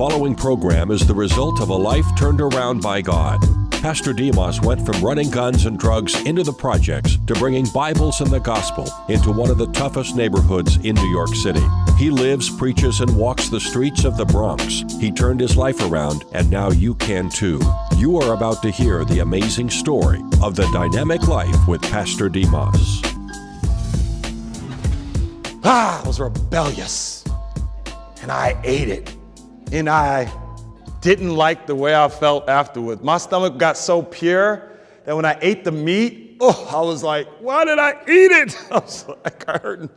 following program is the result of a life turned around by God. Pastor Dimas went from running guns and drugs into the projects to bringing Bibles and the gospel into one of the toughest neighborhoods in New York City. He lives, preaches, and walks the streets of the Bronx. He turned his life around, and now you can too. You are about to hear the amazing story of the dynamic life with Pastor Dimas. I was rebellious, and I ate it, and I didn't like the way I felt afterwards. My stomach got so pure that when I ate the meat, I was like, why did I eat it? I was like hurting.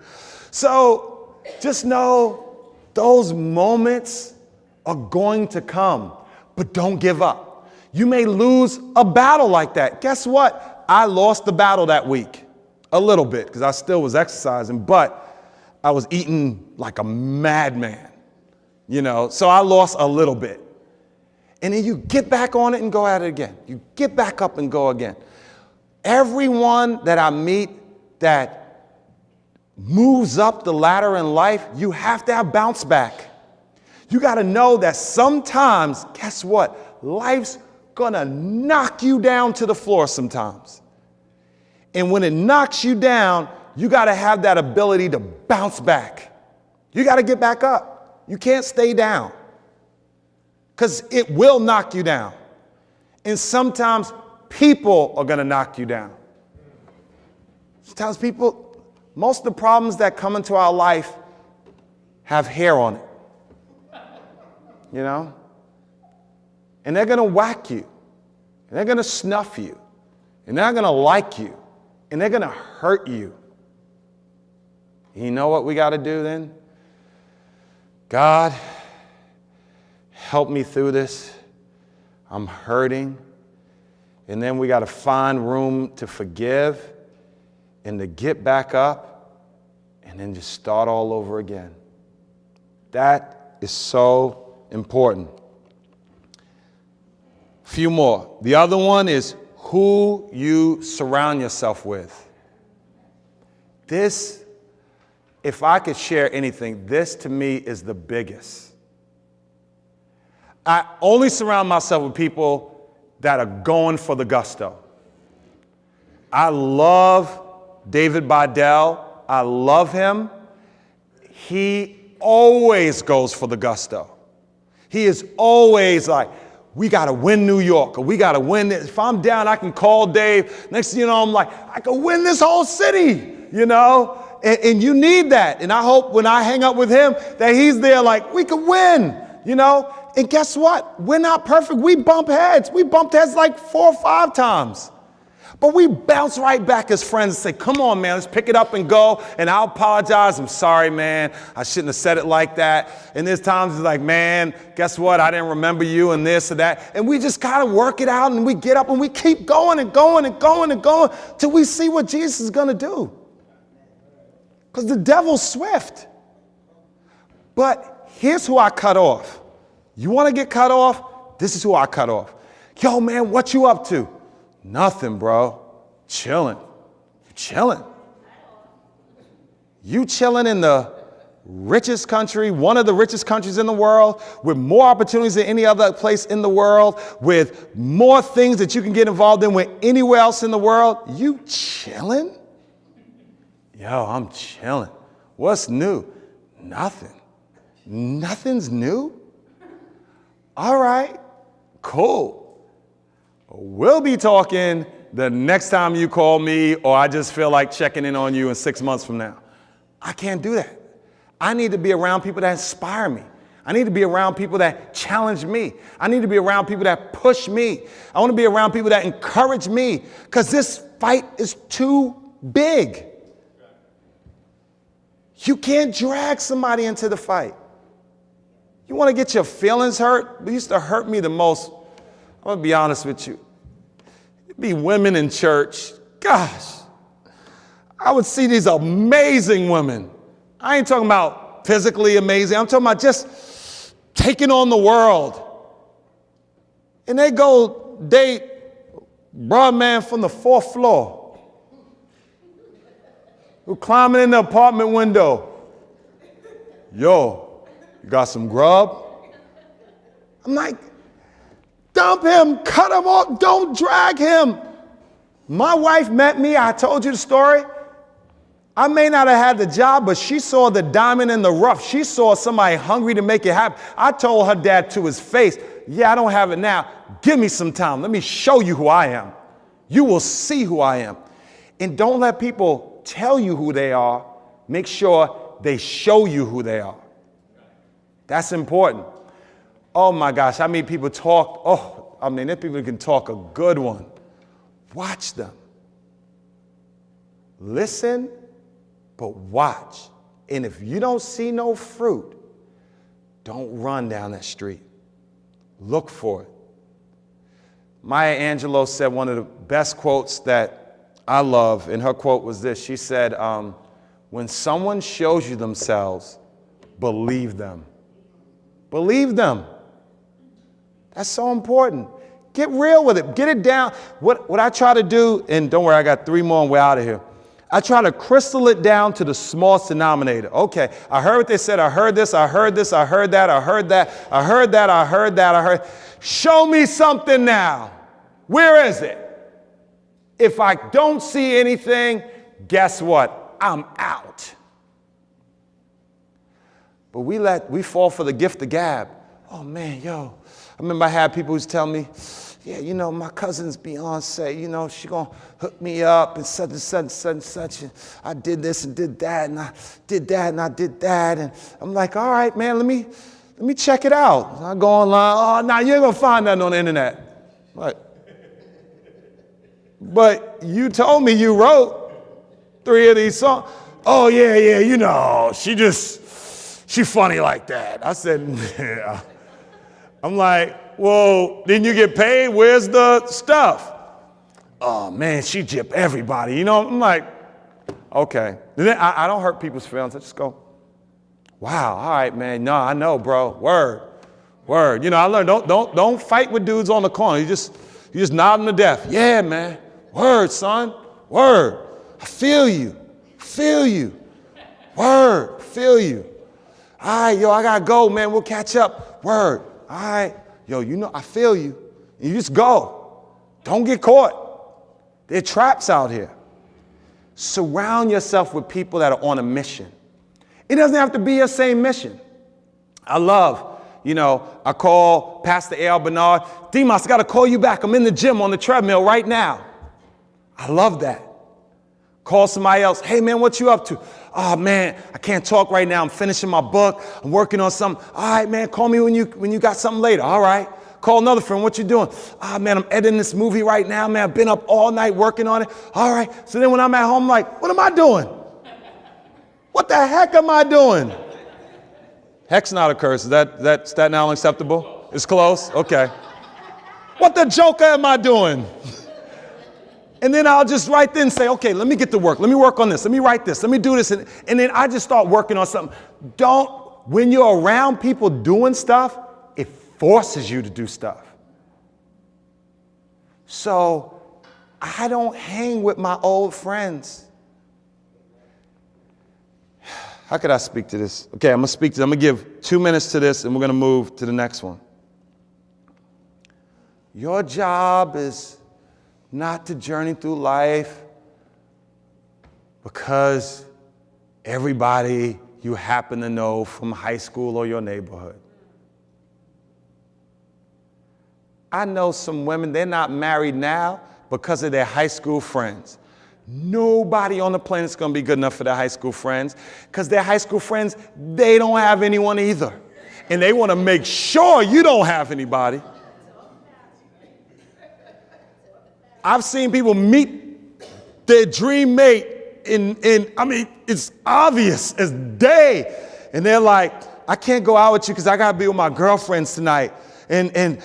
So just know those moments are going to come, but don't give up. You may lose a battle like that. Guess what? I lost the battle that week, a little bit, because I still was exercising, but I was eating like a madman, so I lost a little bit. And then you get back on it and go at it again. You get back up and go again. Everyone that I meet that moves up the ladder in life, you have to have bounce back. You got to know that sometimes, guess what? Life's going to knock you down to the floor sometimes. And when it knocks you down, you got to have that ability to bounce back. You got to get back up. You can't stay down, because it will knock you down. And sometimes people are going to knock you down. Sometimes most of the problems that come into our life have hair on it, And they're going to whack you, and they're going to snuff you, and they're not going to like you, and they're going to hurt you. You know what we got to do then? God, help me through this. I'm hurting. And then we got to find room to forgive and to get back up and then just start all over again. That is so important. A few more. The other one is who you surround yourself with. This, if I could share anything, this to me is the biggest. I only surround myself with people that are going for the gusto. I love David Baddest. I love him. He always goes for the gusto. He is always like, we got to win New York, or we got to win this. If I'm down, I can call Dave. Next thing you know, I'm like, I can win this whole city, And you need that. And I hope when I hang up with him that he's there like, we can win, And guess what? We're not perfect. We bump heads. We bumped heads like 4 or 5 times. But we bounce right back as friends and say, come on, man, let's pick it up and go. And I'll apologize. I'm sorry, man. I shouldn't have said it like that. And there's times it's like, man, guess what? I didn't remember you and this or that. And we just kind of work it out, and we get up and we keep going and going and going and going till we see what Jesus is going to do. Because the devil's swift. But here's who I cut off. You want to get cut off? This is who I cut off. Yo, man, what you up to? Nothing, bro. Chilling. You chilling in the richest country, one of the richest countries in the world, with more opportunities than any other place in the world, with more things that you can get involved in with anywhere else in the world. You chilling? Yo, I'm chilling. What's new? Nothing. Nothing's new? All right, cool. We'll be talking the next time you call me, or I just feel like checking in on you in 6 months from now. I can't do that. I need to be around people that inspire me. I need to be around people that challenge me. I need to be around people that push me. I want to be around people that encourage me, because this fight is too big. You can't drag somebody into the fight. You want to get your feelings hurt? What used to hurt me the most, I'm going to be honest with you, it'd be women in church. Gosh, I would see these amazing women. I ain't talking about physically amazing. I'm talking about just taking on the world. And they go date broad man from the 4th floor who climbing in the apartment window. Yo, you got some grub? I'm like, dump him, cut him off, don't drag him. My wife met me, I told you the story. I may not have had the job, but she saw the diamond in the rough. She saw somebody hungry to make it happen. I told her dad to his face, yeah, I don't have it now. Give me some time. Let me show you who I am. You will see who I am. And don't let people tell you who they are. Make sure they show you who they are. That's important. Oh my gosh, how many people talk? There's people who can talk a good one. Watch them. Listen, but watch. And if you don't see no fruit, don't run down that street. Look for it. Maya Angelou said one of the best quotes that I love, and her quote was this. She said, when someone shows you themselves, believe them. Believe them. That's so important. Get real with it. Get it down. What I try to do, and don't worry, I got 3 more and we're out of here. I try to crystal it down to the smallest denominator. Okay, I heard what they said. I heard this. I heard this. I heard that. I heard that. I heard that. I heard that. I heard. Show me something now. Where is it? If I don't see anything, guess what? I'm out. But we fall for the gift of gab. Oh man, yo. I remember I had people who's telling me, yeah, you know, my cousin's Beyonce, you know, she gonna hook me up and such and such and such and such. And I did this and did that and I did that and I did that. And I'm like, all right, man, let me check it out. I go online, you ain't gonna find nothing on the internet. But you told me you wrote 3 of these songs. Oh yeah, you know, she funny like that. I said, yeah. I'm like, well, didn't you get paid? Where's the stuff? Oh man, she gypped everybody. You know, I'm like, okay. Then I don't hurt people's feelings. I just go, wow, all right, man. No, I know, bro. Word. You know, I learned don't fight with dudes on the corner. You just nod them to death. Yeah, man. Word, son. Word. I feel you. Word. Feel you. All right, yo, I gotta go, man. We'll catch up. Word. All right. Yo, you know, I feel you. You just go. Don't get caught. There are traps out here. Surround yourself with people that are on a mission. It doesn't have to be your same mission. I love, you know, I call Pastor A.L. Bernard, Dimas, I got to call you back. I'm in the gym on the treadmill right now. I love that. Call somebody else. Hey, man, what you up to? Oh, man, I can't talk right now. I'm finishing my book. I'm working on something. All right, man, call me when you got something later. All right. Call another friend. What you doing? Ah, man, I'm editing this movie right now, man. I've been up all night working on it. All right. So then when I'm at home, I'm like, what am I doing? What the heck am I doing? Heck's not a curse. Is that Staten Island acceptable? It's close? Okay. What the joker am I doing? And then I'll just right then say, okay, let me get to work. Let me work on this. Let me write this. Let me do this. And then I just start working on something. When you're around people doing stuff, it forces you to do stuff. So I don't hang with my old friends. How could I speak to this? Okay, I'm going to give 2 minutes to this and we're going to move to the next one. Your job is not to journey through life because everybody you happen to know from high school or your neighborhood. I know some women, they're not married now because of their high school friends. Nobody on the planet is going to be good enough for their high school friends because their high school friends, they don't have anyone either. And they want to make sure you don't have anybody. I've seen people meet their dream mate it's obvious as day. And they're like, I can't go out with you because I got to be with my girlfriends tonight. And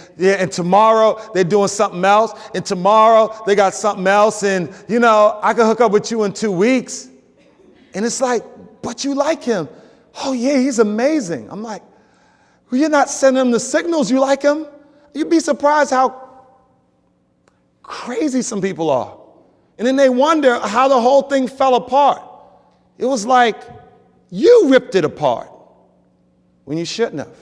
tomorrow they're doing something else. And tomorrow they got something else. And, you know, I can hook up with you in 2 weeks. And it's like, but you like him. Oh, yeah, he's amazing. I'm like, well, you're not sending him the signals you like him. You'd be surprised how crazy some people are. And then they wonder how the whole thing fell apart. It was like you ripped it apart when you shouldn't have.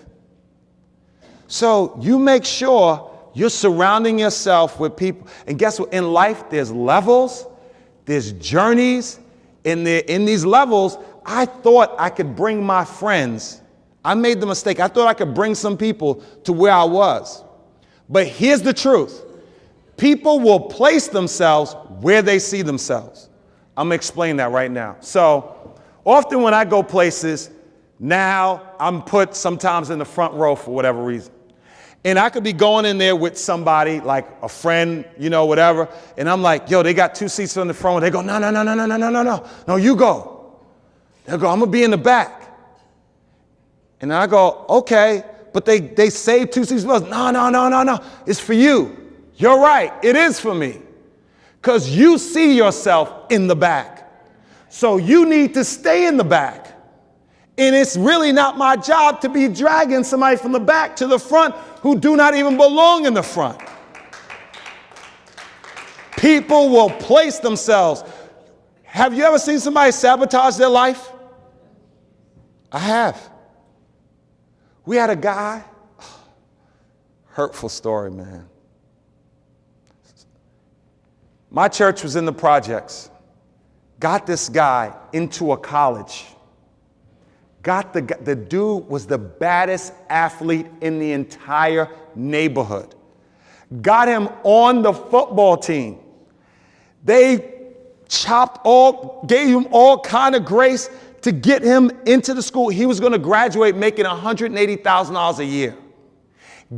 So you make sure you're surrounding yourself with people. And guess what? In life, there's levels, there's journeys. In these levels, I thought I could bring my friends. I made the mistake. I thought I could bring some people to where I was. But here's the truth. People will place themselves where they see themselves. I'm going to explain that right now. So often when I go places, now I'm put sometimes in the front row for whatever reason. And I could be going in there with somebody, like a friend, you know, whatever. And I'm like, yo, they got 2 seats on the front. They go, no, no, no, no, no, no, no, no, no. No, you go. They go, I'm going to be in the back. And I go, okay. But they save 2 seats for us. No, no, no, no, no. It's for you. You're right. It is for me. Because you see yourself in the back. So you need to stay in the back. And it's really not my job to be dragging somebody from the back to the front who do not even belong in the front. People will place themselves. Have you ever seen somebody sabotage their life? I have. We had a guy, hurtful story, man. My church was in the projects. Got this guy into a college. The dude was the baddest athlete in the entire neighborhood. Got him on the football team. They gave him all kind of grace to get him into the school. He was going to graduate making $180,000 a year.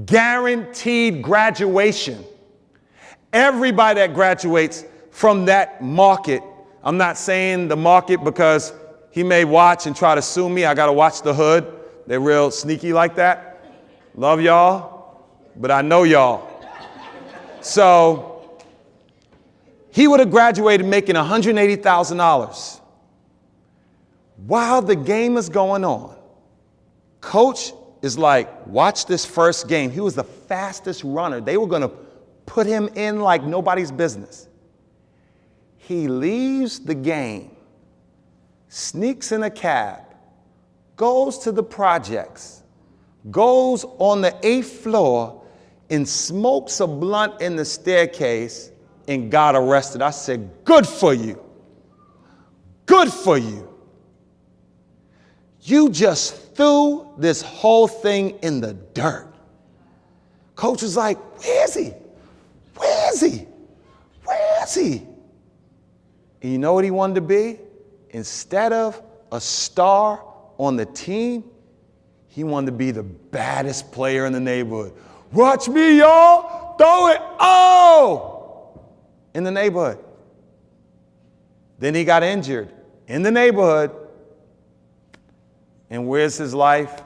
Guaranteed graduation. Everybody that graduates from that market, I'm not saying the market because he may watch and try to sue me. I got to watch the hood. They're real sneaky like that. Love y'all, but I know y'all. So he would have graduated making $180,000. While the game is going on, coach is like, watch this first game. He was the fastest runner. They were going to put him in like nobody's business. He leaves the game, sneaks in a cab, goes to the projects, goes on the 8th floor and smokes a blunt in the staircase and got arrested. I said, good for you. Good for you. You just threw this whole thing in the dirt. Coach was like, where is he? Where is he? Where is he? And you know what he wanted to be? Instead of a star on the team, he wanted to be the baddest player in the neighborhood. Watch me, y'all. Throw it. Oh! In the neighborhood. Then he got injured in the neighborhood. And where's his life?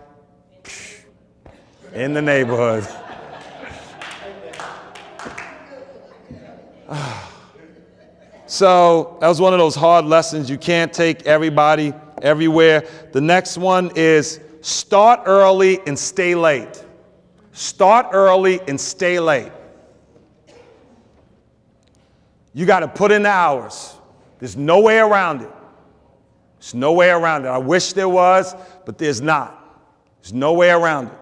In the neighborhood. So that was one of those hard lessons. You can't take everybody everywhere. The next one is start early and stay late. Start early and stay late. You got to put in the hours. There's no way around it. There's no way around it. I wish there was, but there's not. There's no way around it.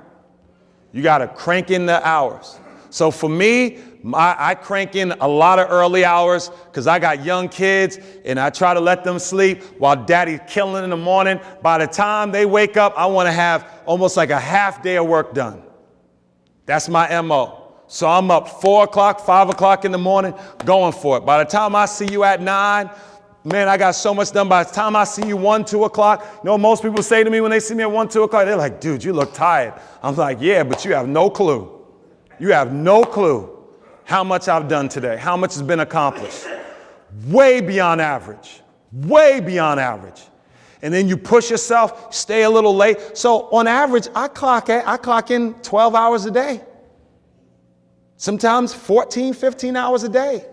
You got to crank in the hours. So for me, I crank in a lot of early hours because I got young kids and I try to let them sleep while daddy's killing in the morning. By the time they wake up, I want to have almost like a half day of work done. That's my MO. So I'm up 4 o'clock, 5 o'clock in the morning going for it. By the time I see you at 9, man, I got so much done. By the time I see you 1, 2 o'clock, you know what most people say to me when they see me at 1, 2 o'clock? They're like, dude, you look tired. I'm like, yeah, but you have no clue. You have no clue how much I've done today, how much has been accomplished. Way beyond average. Way beyond average. And then you push yourself, stay a little late. So on average, I clock in 12 hours a day. Sometimes 14, 15 hours a day.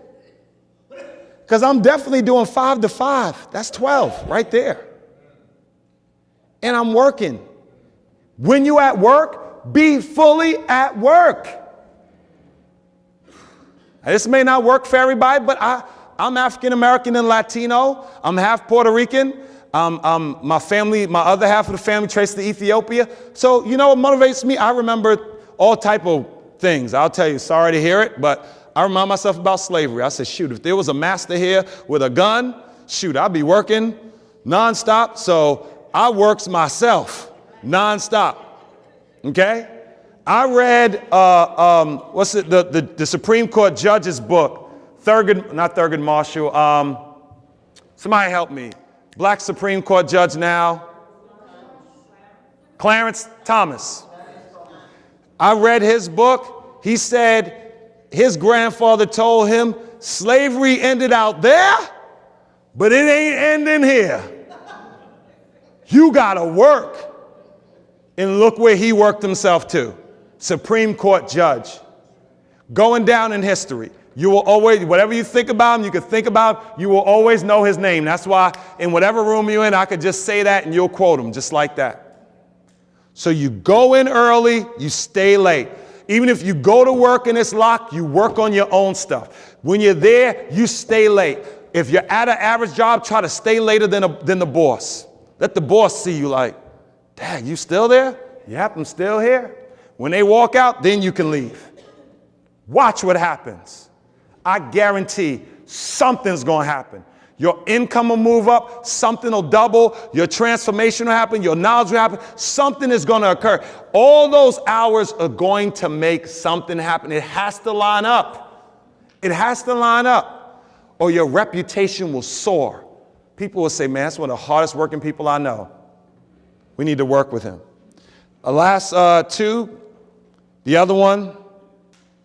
Because I'm definitely doing 5 to 5. That's 12 right there. And I'm working. When you at work, be fully at work. Now, this may not work for everybody, but I'm African American and Latino. I'm half Puerto Rican. My family, my other half of the family traced to Ethiopia. So you know what motivates me? I remember all type of things. I'll tell you, sorry to hear it, but I remind myself about slavery. I said, shoot, if there was a master here with a gun, shoot, I'd be working nonstop. So I works myself nonstop. Okay? I read, the Supreme Court judge's book, Thurgood Marshall. Somebody help me. Black Supreme Court judge now. Clarence Thomas. I read his book. He said his grandfather told him slavery ended out there, but it ain't ending here. You gotta work. And look where he worked himself to. Supreme Court judge. Going down in history. You will always, whatever you think about him, you can think about, you will always know his name. That's why in whatever room you're in, I could just say that and you'll quote him just like that. So you go in early, you stay late. Even if you go to work and it's locked, you work on your own stuff. When you're there, you stay late. If you're at an average job, try to stay later than the boss. Let the boss see you like, Dad, you still there? Yep, I'm still here. When they walk out, then you can leave. Watch what happens. I guarantee something's going to happen. Your income will move up. Something will double. Your transformation will happen. Your knowledge will happen. Something is going to occur. All those hours are going to make something happen. It has to line up. It has to line up. Or your reputation will soar. People will say, man, that's one of the hardest working people I know. We need to work with him. The last two. The other one.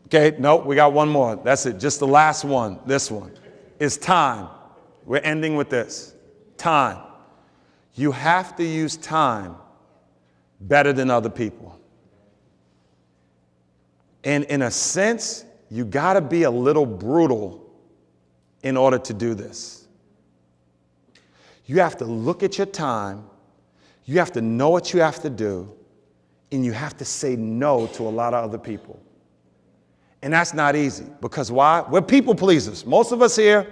Okay, nope, we got one more. That's it. Just the last one, this one, is time. We're ending with this. Time. You have to use time better than other people. And in a sense, you got to be a little brutal in order to do this. You have to look at your time. You have to know what you have to do. And you have to say no to a lot of other people. And that's not easy. Because why? We're people pleasers. Most of us here,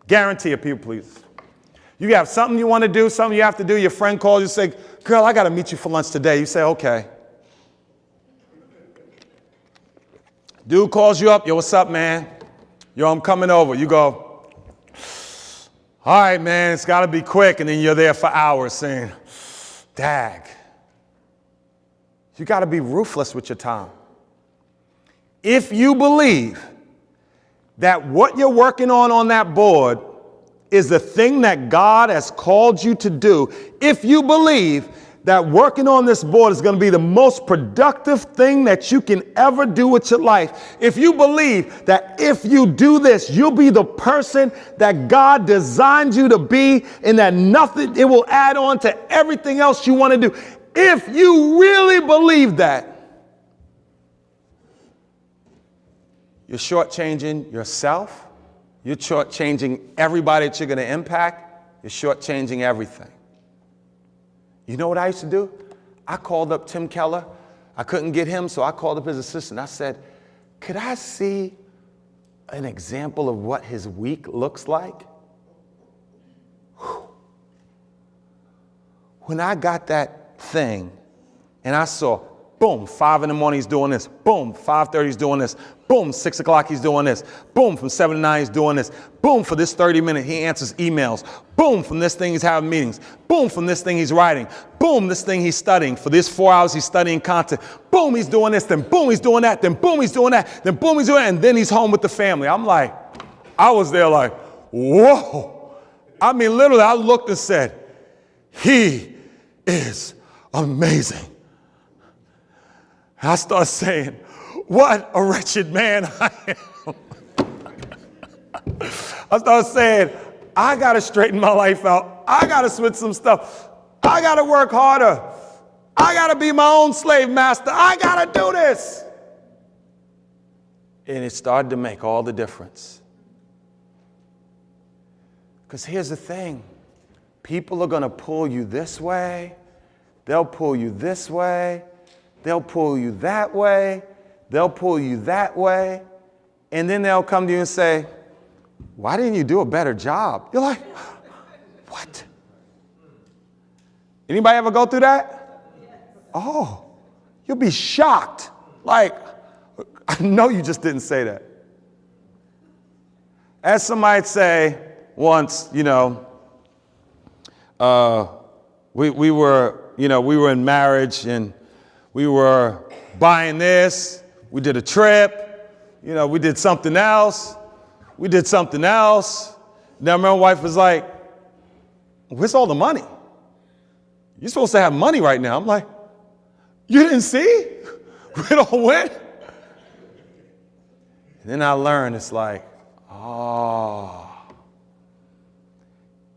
guarantee are people pleasers. You have something you want to do, something you have to do. Your friend calls you, say, girl, I got to meet you for lunch today. You say, okay. Dude calls you up. Yo, what's up, man? Yo, I'm coming over. You go, all right, man, it's got to be quick. And then you're there for hours saying, dag. You got to be ruthless with your time. If you believe that what you're working on that board is the thing that God has called you to do, if you believe that working on this board is going to be the most productive thing that you can ever do with your life, if you believe that if you do this, you'll be the person that God designed you to be and that nothing, it will add on to everything else you want to do. If you really believe that, you're shortchanging yourself. You're shortchanging everybody that you're going to impact. You're shortchanging everything. You know what I used to do? I called up Tim Keller. I couldn't get him, so I called up his assistant. I said, could I see an example of what his week looks like? Whew. When I got that thing and I saw, boom, 5 in the morning he's doing this. Boom, 5:30 he's doing this. Boom, 6 o'clock he's doing this. Boom, from 7 to 9 he's doing this. Boom, for this 30 minutes he answers emails. Boom, from this thing he's having meetings. Boom, from this thing he's writing. Boom, this thing he's studying. For this 4 hours he's studying content. Boom, he's doing this. Then boom, he's doing that. Then boom, he's doing that. Then boom, he's doing that. And then he's home with the family. I'm like, I was there like, whoa. I mean, literally, I looked and said, he is amazing. I started saying, what a wretched man I am. I started saying, I got to straighten my life out. I got to switch some stuff. I got to work harder. I got to be my own slave master. I got to do this. And it started to make all the difference. Because here's the thing. People are going to pull you this way. They'll pull you this way. They'll pull you that way. They'll pull you that way. And then they'll come to you and say, why didn't you do a better job? You're like, what? Anybody ever go through that? Oh, you'll be shocked. Like, I know you just didn't say that. As somebody say once, we were in marriage and we were buying this, we did a trip, we did something else. Now my wife was like, where's all the money? You're supposed to have money right now. I'm like, you didn't see? We all went. And then I learned it's like,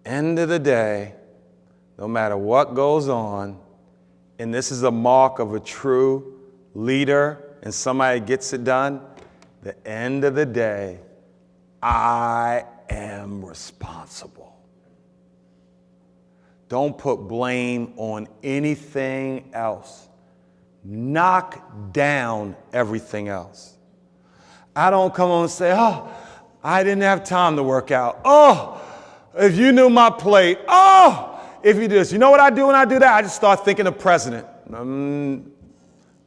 end of the day, no matter what goes on, and this is a mark of a true leader and somebody gets it done, the end of the day, I am responsible. Don't put blame on anything else. Knock down everything else. I don't come on and say, I didn't have time to work out. If you knew my plate. If you do this. You know what I do when I do that? I just start thinking of president.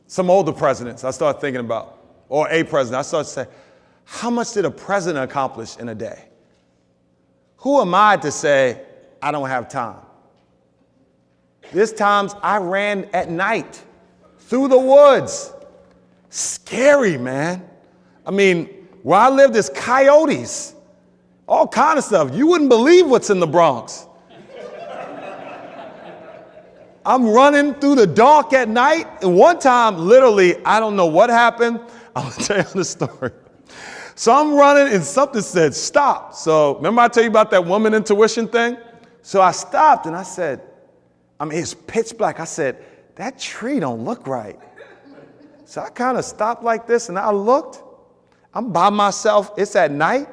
Some older presidents I start thinking about. Or a president. I start to say, how much did a president accomplish in a day? Who am I to say I don't have time? There's times I ran at night through the woods. Scary, man. I mean, where I live, there's coyotes, all kind of stuff. You wouldn't believe what's in the Bronx. I'm running through the dark at night. And one time, literally, I don't know what happened. I'm going to tell you the story. So I'm running and something said, stop. So remember I tell you about that woman intuition thing? So I stopped and I said, it's pitch black. I said, that tree don't look right. So I kind of stopped like this and I looked. I'm by myself. It's at night.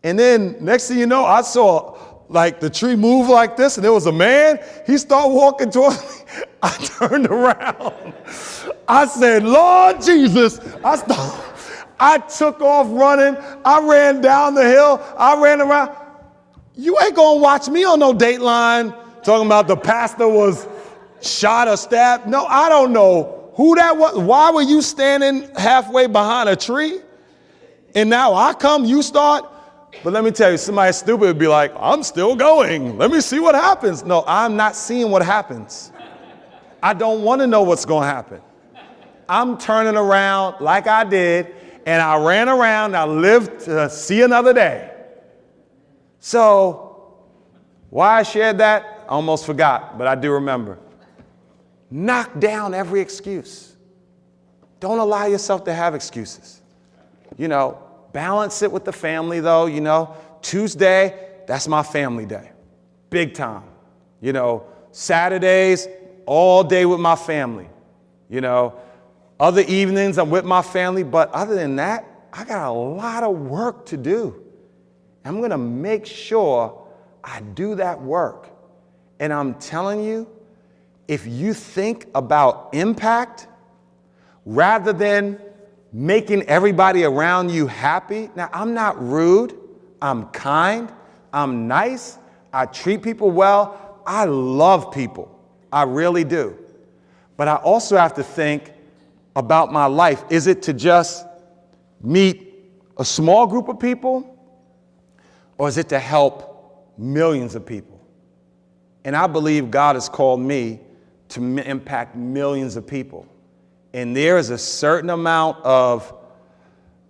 And then next thing you know, I saw like the tree move like this and there was a man. He started walking towards me. I turned around. I said, Lord Jesus. I took off running. I ran down the hill. I ran around. You ain't gonna watch me on no Dateline talking about the pastor was shot or stabbed. No, I don't know who that was. Why were you standing halfway behind a tree? And now I come, you start. But let me tell you, somebody stupid would be like, I'm still going. Let me see what happens. No, I'm not seeing what happens. I don't want to know what's going to happen. I'm turning around like I did, and I ran around. I lived to see another day. So why I shared that, I almost forgot, but I do remember. Knock down every excuse. Don't allow yourself to have excuses. Balance it with the family, though. Tuesday, that's my family day. Big time. Saturdays, all day with my family. Other evenings, I'm with my family. But other than that, I got a lot of work to do. I'm going to make sure I do that work. And I'm telling you, if you think about impact rather than making everybody around you happy. Now, I'm not rude. I'm kind. I'm nice. I treat people well. I love people. I really do. But I also have to think about my life. Is it to just meet a small group of people? Or is it to help millions of people? And I believe God has called me to impact millions of people. And there is a certain amount of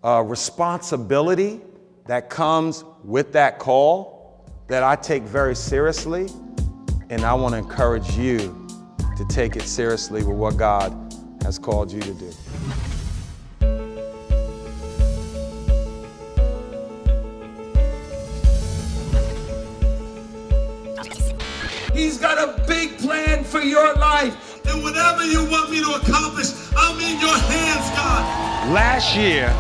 responsibility that comes with that call that I take very seriously. And I want to encourage you to take it seriously with what God has called you to do. He's got a big plan for your life. And whatever you want me to accomplish, I'm in your hands, God. Last year,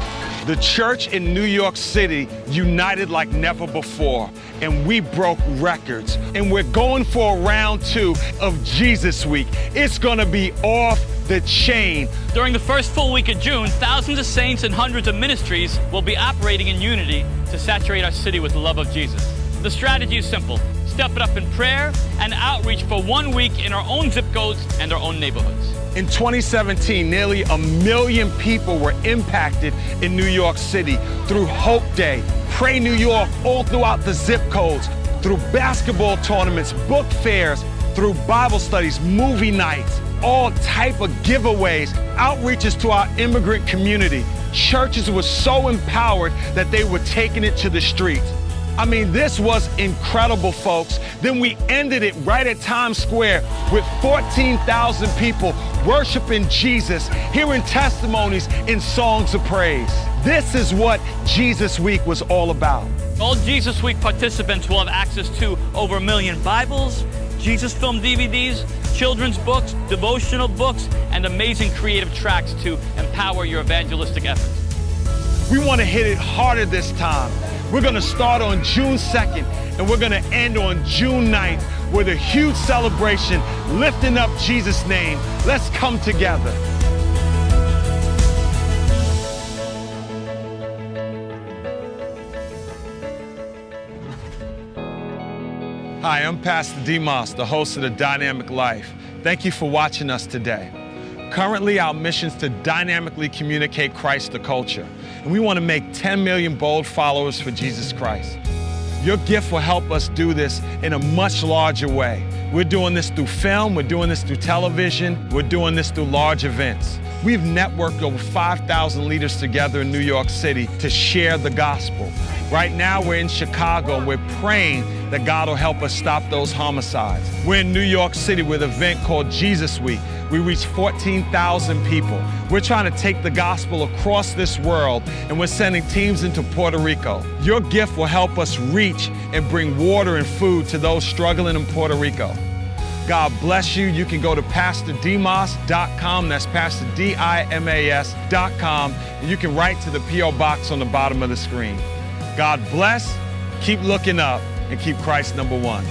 the church in New York City united like never before, and we broke records. And we're going for round 2 of Jesus Week. It's gonna be off the chain. During the first full week of June, thousands of saints and hundreds of ministries will be operating in unity to saturate our city with the love of Jesus. The strategy is simple. step it up in prayer and outreach for 1 week in our own zip codes and our own neighborhoods. In 2017, nearly 1 million people were impacted in New York City through Hope Day, Pray New York, all throughout the zip codes, through basketball tournaments, book fairs, through Bible studies, movie nights, all type of giveaways, outreaches to our immigrant community. Churches were so empowered that they were taking it to the streets. I mean, this was incredible, folks. Then we ended it right at Times Square with 14,000 people worshiping Jesus, hearing testimonies in songs of praise. This is what Jesus Week was all about. All Jesus Week participants will have access to over 1 million Bibles, Jesus film DVDs, children's books, devotional books, and amazing creative tracks to empower your evangelistic efforts. We want to hit it harder this time. We're going to start on June 2nd, and we're going to end on June 9th with a huge celebration, lifting up Jesus' name. Let's come together. Hi, I'm Pastor Dimas, the host of The Dynamic Life. Thank you for watching us today. Currently, our mission is to dynamically communicate Christ to culture, and we want to make 10 million bold followers for Jesus Christ. Your gift will help us do this in a much larger way. We're doing this through film, we're doing this through television, we're doing this through large events. We've networked over 5,000 leaders together in New York City to share the gospel. Right now, we're in Chicago, and we're praying that God will help us stop those homicides. We're in New York City with an event called Jesus Week. We reached 14,000 people. We're trying to take the gospel across this world, and we're sending teams into Puerto Rico. Your gift will help us reach and bring water and food to those struggling in Puerto Rico. God bless you. You can go to PastorDimas.com. That's PastorDimas.com. And you can write to the P.O. box on the bottom of the screen. God bless, keep looking up, and keep Christ number one.